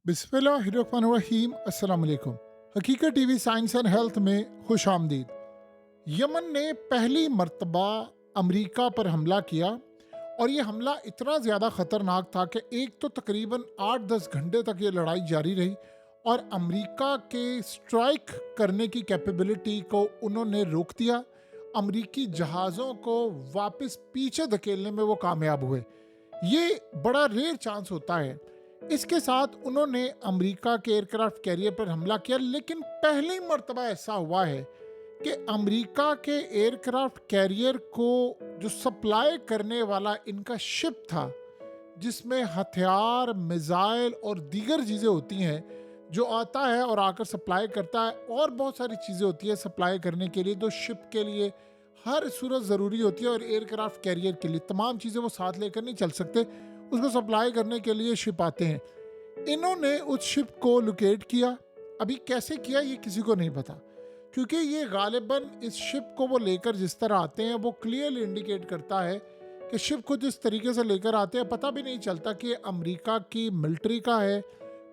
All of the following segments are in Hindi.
बिस्मिल्लाहिर्रहमानिर्रहीम। अस्सलाम वालेकुम। हकीकत टीवी साइंस एंड हेल्थ में खुश आमदीद। यमन ने पहली मर्तबा अमेरिका पर हमला किया और ये हमला इतना ज़्यादा ख़तरनाक था कि एक तो तकरीबन 8-10 घंटे तक ये लड़ाई जारी रही और अमेरिका के स्ट्राइक करने की कैपेबिलिटी को उन्होंने रोक दिया। अमेरिकी जहाज़ों को वापस पीछे धकेलने में वो कामयाब हुए। ये बड़ा रेयर चांस होता है। इसके साथ उन्होंने अमेरिका के एयरक्राफ्ट कैरियर पर हमला किया, लेकिन पहली मर्तबा ऐसा हुआ है कि अमेरिका के एयरक्राफ्ट कैरियर को जो सप्लाई करने वाला इनका शिप था, जिसमें हथियार, मिसाइल और दीगर चीज़ें होती हैं, जो आता है और आकर सप्लाई करता है, और बहुत सारी चीज़ें होती है सप्लाई करने के लिए, तो शिप के लिए हर सूरत ज़रूरी होती है और एयरक्राफ्ट कैरियर के लिए तमाम चीज़ें वो साथ लेकर नहीं चल सकते। उसको सप्लाई करने के लिए शिप आते हैं। इन्होंने उस शिप को लोकेट किया। अभी कैसे किया ये किसी को नहीं पता, क्योंकि ये गालिबन इस शिप को वो लेकर जिस तरह आते हैं वो क्लियरली इंडिकेट करता है कि शिप को जिस तरीके से लेकर आते हैं पता भी नहीं चलता कि अमेरिका की मिलिट्री का है,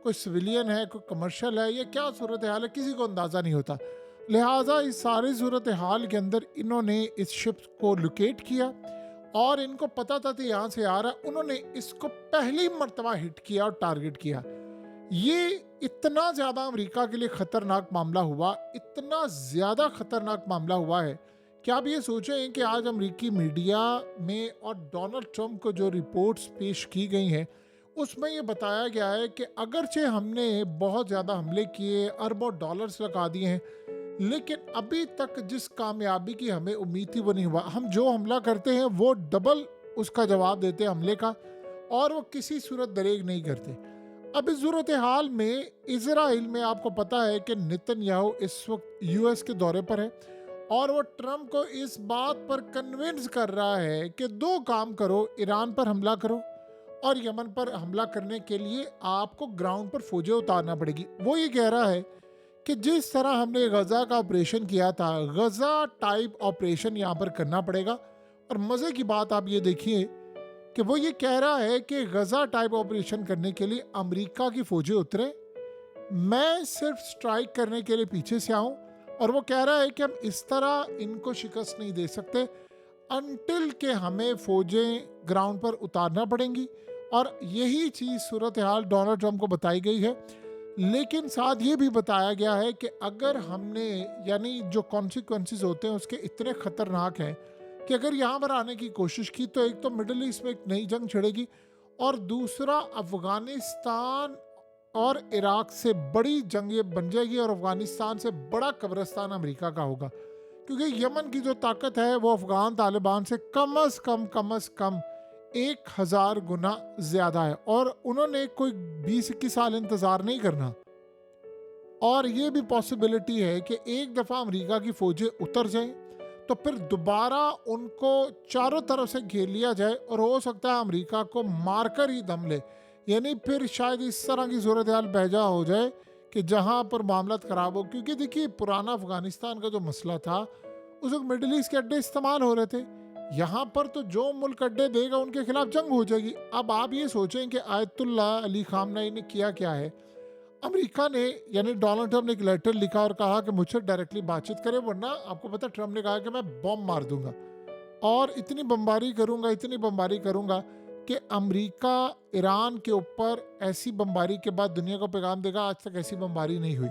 कोई सिविलियन है, कोई कमर्शियल है, या क्या सूरत हाल है, किसी को अंदाज़ा नहीं होता। लिहाजा इस सारी सूरत हाल के अंदर इन्होंने इस शिप को लोकेट किया और इनको पता था कि यहाँ से आ रहा है। उन्होंने इसको पहली मर्तबा हिट किया और टारगेट किया। ये इतना ज़्यादा अमेरिका के लिए ख़तरनाक मामला हुआ, इतना ज़्यादा ख़तरनाक मामला हुआ है कि आप ये सोचें कि आज अमेरिकी मीडिया में और डोनाल्ड ट्रंप को जो रिपोर्ट्स पेश की गई हैं उसमें ये बताया गया है कि अगरचे हमने बहुत ज़्यादा हमले किए, अरबों डॉलर्स लगा दिए हैं, लेकिन अभी तक जिस कामयाबी की हमें उम्मीद थी वो नहीं हुआ। हम जो हमला करते हैं वो डबल उसका जवाब देते हैं हमले का, और वो किसी सूरत दरेग नहीं करते। अब इस सूरत हाल में इजराइल में आपको पता है कि नेतन्याहू इस वक्त यूएस के दौरे पर है और वो ट्रंप को इस बात पर कन्विंस कर रहा है कि दो काम करो, ईरान पर हमला करो और यमन पर हमला करने के लिए आपको ग्राउंड पर फौजें उतारना पड़ेगी। वो ये कह रहा है कि जिस तरह हमने गज़ा का ऑपरेशन किया था, गज़ा टाइप ऑपरेशन यहाँ पर करना पड़ेगा। और मज़े की बात आप ये देखिए कि वो ये कह रहा है कि गज़ा टाइप ऑपरेशन करने के लिए अमेरिका की फ़ौजें उतरे, मैं सिर्फ स्ट्राइक करने के लिए पीछे से आऊँ। और वो कह रहा है कि हम इस तरह इनको शिकस्त नहीं दे सकते अनटिल के हमें फ़ौजें ग्राउंड पर उतारना पड़ेंगी। और यही चीज़ सूरत हाल डोनाल्ड ट्रंप को बताई गई है। लेकिन साथ ये भी बताया गया है कि अगर हमने, यानी जो कॉन्सिक्वेंसेस होते हैं उसके इतने ख़तरनाक हैं कि अगर यहाँ पर आने की कोशिश की तो एक तो मिडल ईस्ट में एक नई जंग छिड़ेगी और दूसरा अफ़गानिस्तान और इराक से बड़ी जंग ये बन जाएगी और अफ़गानिस्तान से बड़ा कब्रिस्तान अमेरिका का होगा, क्योंकि यमन की जो ताकत है वो अफ़गान तालिबान से कम अज़ कम 1000 गुना ज़्यादा है और उन्होंने कोई 20-21 साल इंतज़ार नहीं करना। और ये भी पॉसिबिलिटी है कि एक दफ़ा अमेरिका की फ़ौजें उतर जाएं तो फिर दोबारा उनको चारों तरफ से घेर लिया जाए और हो सकता है अमेरिका को मारकर ही दम ले। यानी फिर शायद इस तरह की सूरत हाल पैदा हो जाए कि जहाँ पर मामला ख़राब हो, क्योंकि देखिए पुराना अफ़गानिस्तान का जो मसला था उस वक्त मिडल ईस्ट के अड्डे इस्तेमाल हो रहे थे। यहाँ पर तो जो मुल्क अड्डे देगा उनके खिलाफ जंग हो जाएगी। अब आप ये सोचें कि आयतुल्ला अली खामनेई ने किया क्या है। अमेरिका ने, यानी डोनाल्ड ट्रंप ने एक लेटर लिखा और कहा कि मुझसे डायरेक्टली बातचीत करें, वरना आपको पता ट्रंप ने कहा कि मैं बॉम्ब मार दूंगा और इतनी बमबारी करूंगा कि अमेरिका ईरान के ऊपर ऐसी बमबारी के बाद दुनिया को पैगाम देगा आज तक ऐसी बमबारी नहीं हुई।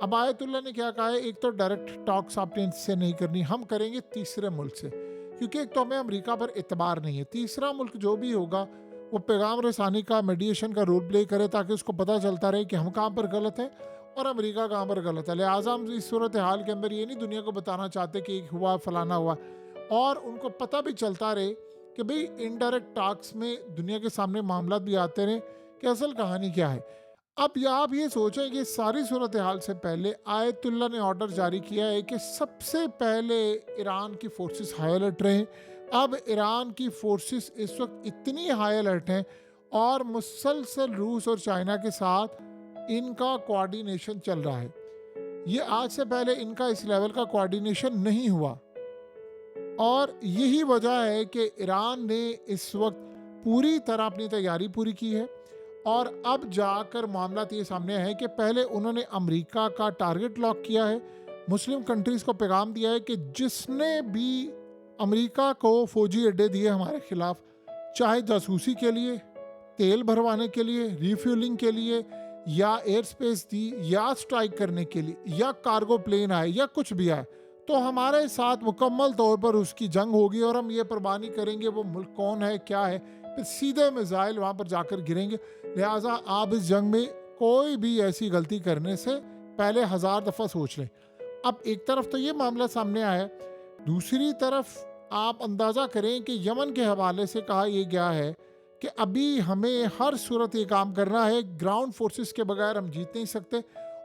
अब आयतुल्ला ने क्या कहा है, एक तो डायरेक्ट टॉक्स आपने इनसे नहीं करनी, हम करेंगे तीसरे मुल्क से, क्योंकि एक तो हमें अमेरिका पर एतबार नहीं है। तीसरा मुल्क जो भी होगा वो पैगाम रसानी का, मीडिएशन का रोल प्ले करे ताकि उसको पता चलता रहे कि हम कहाँ पर गलत हैं और अमेरिका कहाँ पर गलत है। लिहाजा हम इस सूरत हाल के अंदर ये नहीं दुनिया को बताना चाहते कि हुआ फलाना हुआ, और उनको पता भी चलता रहे कि भाई इनडायरेक्ट टॉक्स में दुनिया के सामने मामला भी आते रहे कि असल कहानी क्या है। अब आप ये सोचें कि सारी सूरत हाल से पहले आयतुल्ला ने ऑर्डर जारी किया है कि सबसे पहले ईरान की फोर्सेस हाई अलर्ट रहें। अब ईरान की फोर्सेस इस वक्त इतनी हाई अलर्ट हैं और मुसलसल रूस और चाइना के साथ इनका कोऑर्डिनेशन चल रहा है। ये आज से पहले इनका इस लेवल का कोऑर्डिनेशन नहीं हुआ और यही वजह है कि ईरान ने इस वक्त पूरी तरह अपनी तैयारी पूरी की है और अब जाकर मामला तो ये सामने है कि पहले उन्होंने अमेरिका का टारगेट लॉक किया है, मुस्लिम कंट्रीज़ को पैगाम दिया है कि जिसने भी अमेरिका को फौजी अड्डे दिए हमारे खिलाफ, चाहे जासूसी के लिए, तेल भरवाने के लिए, रिफ्यूलिंग के लिए, या एयर स्पेस दी, या स्ट्राइक करने के लिए, या कार्गो प्लेन आए, या कुछ भी आए, तो हमारे साथ मुकम्मल तौर पर उसकी जंग होगी और हम ये परवाह नहीं करेंगे वो मुल्क कौन है क्या है, फिर सीधे मिसाइल वहाँ पर जाकर गिरेंगे। लिहाजा आप इस जंग में कोई भी ऐसी गलती करने से पहले 1000 दफ़ा सोच लें। अब एक तरफ तो ये मामला सामने आया, दूसरी तरफ आप अंदाज़ा करें कि यमन के हवाले से कहा यह गया है कि अभी हमें हर सूरत ये काम करना है, ग्राउंड फोर्सेस के बगैर हम जीत नहीं सकते,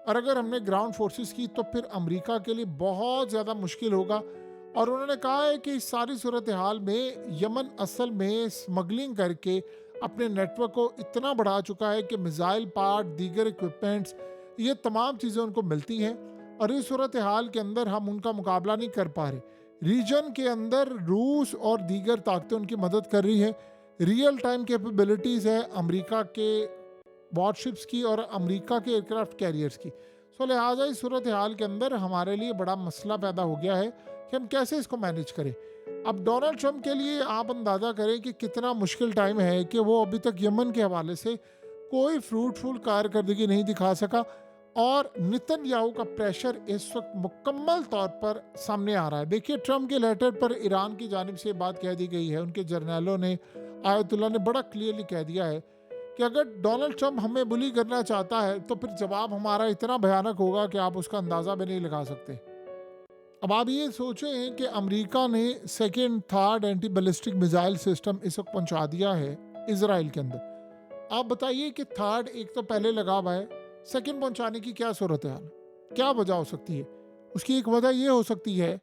और अगर हमने ग्राउंड फोर्सेस की तो फिर अमेरिका के लिए बहुत ज़्यादा मुश्किल होगा। और उन्होंने कहा है कि इस सारी सूरत हाल में यमन असल में स्मगलिंग करके अपने नेटवर्क को इतना बढ़ा चुका है कि मिसाइल पार्ट, दीगर इक्विपमेंट्स, ये तमाम चीज़ें उनको मिलती हैं, और इस सूरत हाल के अंदर हम उनका मुकाबला नहीं कर पा रहे। रीजन के अंदर रूस और दीगर ताकतें उनकी मदद कर रही हैं। रियल टाइम कैपेबिलिटीज़ है अमेरिका के वॉरशिप्स की और अमेरिका के एयरक्राफ्ट कैरियर्स की। सो लिहाजा इस सूरत हाल के अंदर हमारे लिए बड़ा मसला पैदा हो गया है कि हम कैसे इसको मैनेज करें। अब डोनाल्ड ट्रंप के लिए आप अंदाज़ा करें कि कितना मुश्किल टाइम है कि वो अभी तक यमन के हवाले से कोई फ्रूटफुल कारकर्दगी नहीं दिखा सका, और नितनयाहू का प्रेशर इस वक्त मुकम्मल तौर पर सामने आ रहा है। देखिए, ट्रंप के लेटर पर ईरान की जानिब से बात कह दी गई है, उनके जर्नैलों ने, आयतुल्लाह ने बड़ा क्लियरली कह दिया है कि अगर डोनाल्ड ट्रंप हमें बुली करना चाहता है तो फिर जवाब हमारा इतना भयानक होगा कि आप उसका अंदाज़ा भी नहीं लगा सकते। अब आप ये सोचें कि अमेरिका ने second third anti ballistic missile system इस वक्त पहुंचा दिया है इजराइल के अंदर। आप बताइए कि थर्ड एक तो पहले लगा हुआ है, सेकेंड पहुंचाने की क्या सूरत है हाल, क्या वजह हो सकती है? उसकी एक वजह ये हो सकती है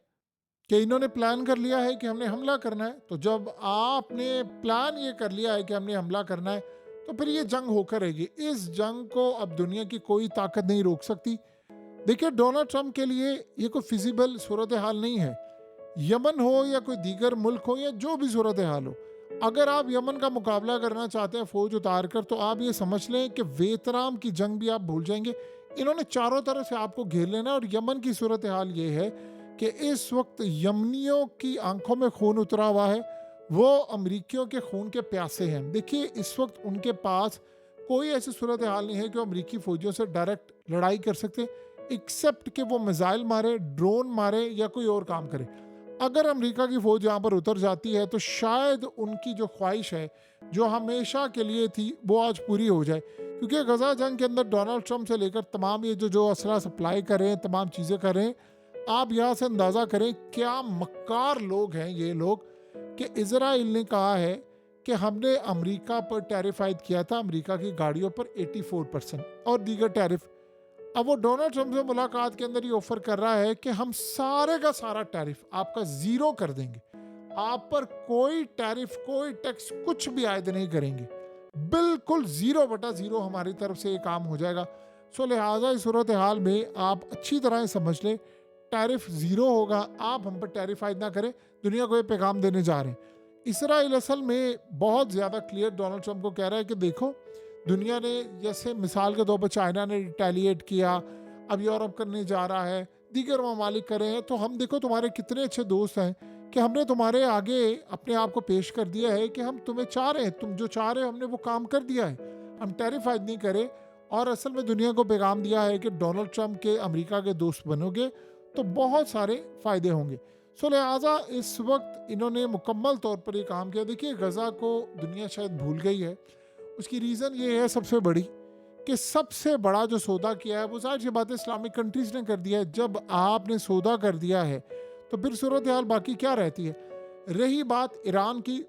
कि इन्होंने प्लान कर लिया है कि हमने हमला करना है, तो जब आपने प्लान ये कर लिया है कि हमने हमला करना है तो फिर ये जंग होकर रहेगी। इस जंग को अब दुनिया की कोई ताकत नहीं रोक सकती। देखिए, डोनाल्ड ट्रंप के लिए ये कोई फिजिबल सूरत हाल नहीं है। यमन हो या कोई दीगर मुल्क हो या जो भी सूरत हाल हो, अगर आप यमन का मुकाबला करना चाहते हैं फौज उतार कर, तो आप ये समझ लें कि वियतनाम की जंग भी आप भूल जाएंगे। इन्होंने चारों तरफ से आपको घेर लेना। और यमन की सूरत हाल ये है कि इस वक्त यमनियों की आंखों में खून उतरा हुआ है, वो अमरीकियों के खून के प्यासे हैं। देखिए, इस वक्त उनके पास कोई ऐसी सूरत हाल नहीं है कि वो अमरीकी फौजियों से डायरेक्ट लड़ाई कर सकते, एक्सेप्ट कि वो मिसाइल मारे, ड्रोन मारे या कोई और काम करे। अगर अमेरिका की फौज यहाँ पर उतर जाती है तो शायद उनकी जो ख्वाहिश है, जो हमेशा के लिए थी, वो आज पूरी हो जाए। क्योंकि गजा जंग के अंदर डोनाल्ड ट्रंप से लेकर तमाम ये जो असला सप्लाई कर रहे हैं, तमाम चीज़ें कर रहे हैं, आप यहाँ से अंदाज़ा करें क्या मक्कार लोग हैं ये लोग, कि इजराइल ने कहा है कि हमने अमेरिका पर टैरिफ आयद किया था, अमेरिका की गाड़ियों पर 84% और दीगर टैरिफ। अब वो डोनाल्ड ट्रंप से मुलाकात के अंदर ये ऑफर कर रहा है कि हम सारे का सारा टैरिफ आपका ज़ीरो कर देंगे, आप पर कोई टैरिफ, कोई टैक्स, कुछ भी आयद नहीं करेंगे, बिल्कुल 0/0 हमारी तरफ से ये काम हो जाएगा। सो लिहाजा इस सूरत हाल में आप अच्छी तरह समझ लें, टैरिफ ज़ीरो होगा, आप हम पर टैरिफ आयद ना करें। दुनिया को ये पैगाम देने जा रहे हैं। इसराइल असल में बहुत ज़्यादा क्लियर डोनाल्ड ट्रंप को कह रहा है कि देखो, दुनिया ने, जैसे मिसाल के तौर पर चाइना ने रिटेलिएट किया, अब यूरोप करने जा रहा है, दीगर ममालिक कर रहे हैं, तो हम देखो तुम्हारे कितने अच्छे दोस्त हैं कि हमने तुम्हारे आगे अपने आप को पेश कर दिया है कि हम तुम्हें चाह रहे हैं, तुम जो चाह रहे हो हमने वो काम कर दिया है, हम टैरिफ आयद नहीं करे। और असल में दुनिया को पैगाम दिया है कि डोनाल्ड ट्रंप के अमेरिका के दोस्त बनोगे तो बहुत सारे फ़ायदे होंगे। सो लिहाजा इस वक्त इन्होंने मुकम्मल तौर पर ये काम किया। देखिए, गज़ा को दुनिया शायद भूल गई है। उसकी रीज़न ये है सबसे बड़ी कि सबसे बड़ा जो सौदा किया है वो जाहिर सी बात है इस्लामिक कंट्रीज़ ने कर दिया है। जब आपने सौदा कर दिया है तो फिर सूरत हाल बाकी क्या रहती है। रही बात ईरान की,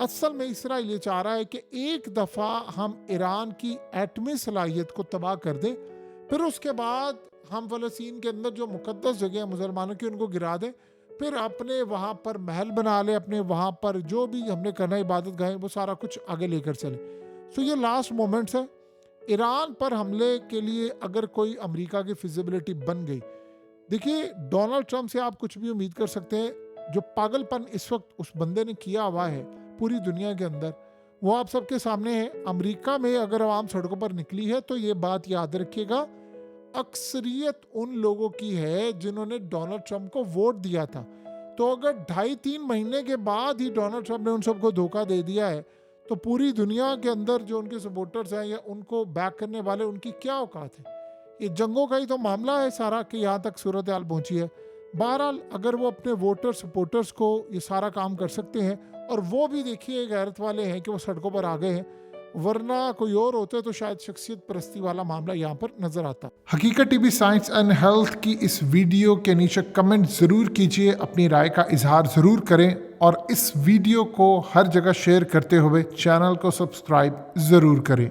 असल में इसराइल ये चाह रहा है कि एक दफ़ा हम ईरान की एटमी सलाहियत को तबाह कर दें, फिर उसके बाद हम फ़लस्तीन के अंदर जो मुक़द्दस जगह है मुसलमानों की, उनको गिरा दें, फिर अपने वहाँ पर महल बना ले, अपने वहाँ पर जो भी हमने करना इबादत गाहें वो सारा कुछ आगे लेकर चले। सो ये लास्ट मोमेंट्स है। ईरान पर हमले के लिए अगर कोई अमेरिका की फिजिबिलिटी बन गई, देखिए डोनाल्ड ट्रंप से आप कुछ भी उम्मीद कर सकते हैं। जो पागलपन इस वक्त उस बंदे ने किया हुआ है पूरी दुनिया के अंदर, वो आप सबके सामने है। अमेरिका में अगर आवाम सड़कों पर निकली है तो ये बात याद रखिएगा, अक्सरियत उन लोगों की है जिन्होंने डोनाल्ड ट्रंप को वोट दिया था। तो अगर 2.5-3 महीने के बाद ही डोनाल्ड ट्रंप ने उन सबको धोखा दे दिया है, तो पूरी दुनिया के अंदर जो उनके सपोर्टर्स हैं या उनको बैक करने वाले, उनकी क्या औकात है। ये जंगों का ही तो मामला है सारा कि यहाँ तक सूरत हाल पहुंची है। बहरहाल अगर वो अपने वोटर सपोर्टर्स को ये सारा काम कर सकते हैं, और वो भी देखिए गैरत वाले हैं कि वो सड़कों पर आ गए हैं, वरना कोई और होते तो शायद शख्सियत परस्ती वाला मामला यहाँ पर नजर आता। हकीकत टीवी साइंस एंड हेल्थ की इस वीडियो के नीचे कमेंट ज़रूर कीजिए, अपनी राय का इजहार ज़रूर करें, और इस वीडियो को हर जगह शेयर करते हुए चैनल को सब्सक्राइब ज़रूर करें।